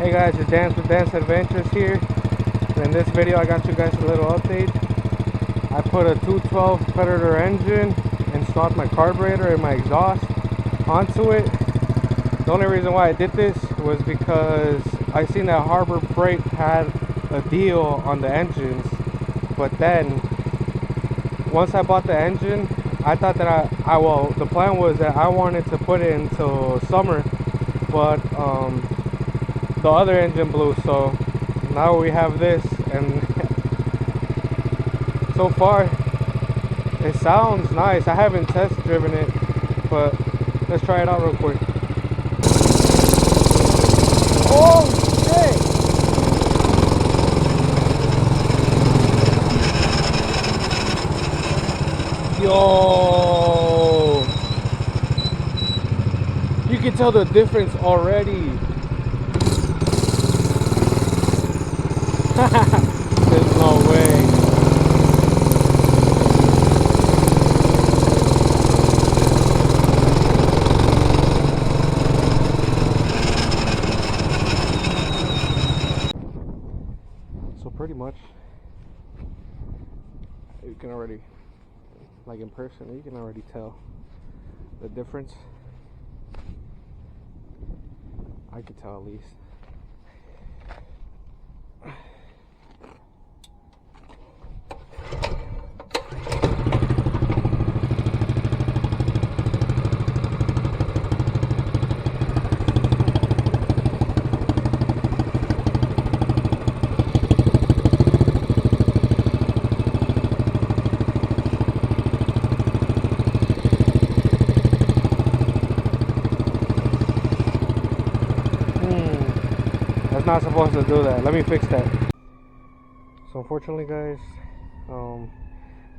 Hey guys, it's Dance with Dance Adventures here. In this video I got you guys a little update. I put a 212 Predator engine, installed my carburetor and my exhaust onto it. The only reason why I did this was because I seen that Harbor Freight had a deal on the engines, but then once I bought the engine, I thought that the plan was that I wanted to put it until summer, but the other engine blew, so now we have this, and so far it sounds nice. I haven't test driven it, but let's try it out real quick. Oh shit! Yo! You can tell the difference already. There's no way. So pretty much you can already, like in person, you can already tell the difference. I could tell at least. That's not supposed to do that. Let me fix that. So unfortunately guys,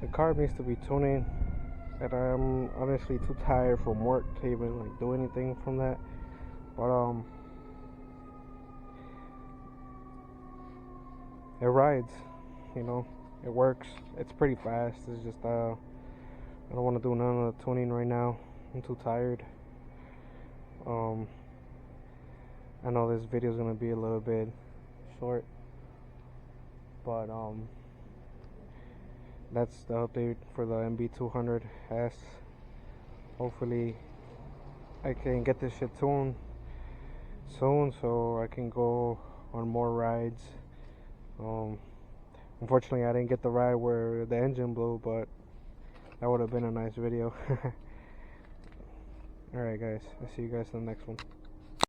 the car needs to be tuning, and I'm honestly too tired from work to even like do anything from that. But it rides, you know, it works. It's pretty fast. It's just I don't want to do none of the tuning right now. I'm too tired. I know this video is gonna be a little bit short, but that's the update for the Mb200s. Hopefully I can get this shit tuned soon so I can go on more rides. Unfortunately I didn't get the ride where the engine blew, but that would have been a nice video. Alright guys, I'll see you guys in the next one.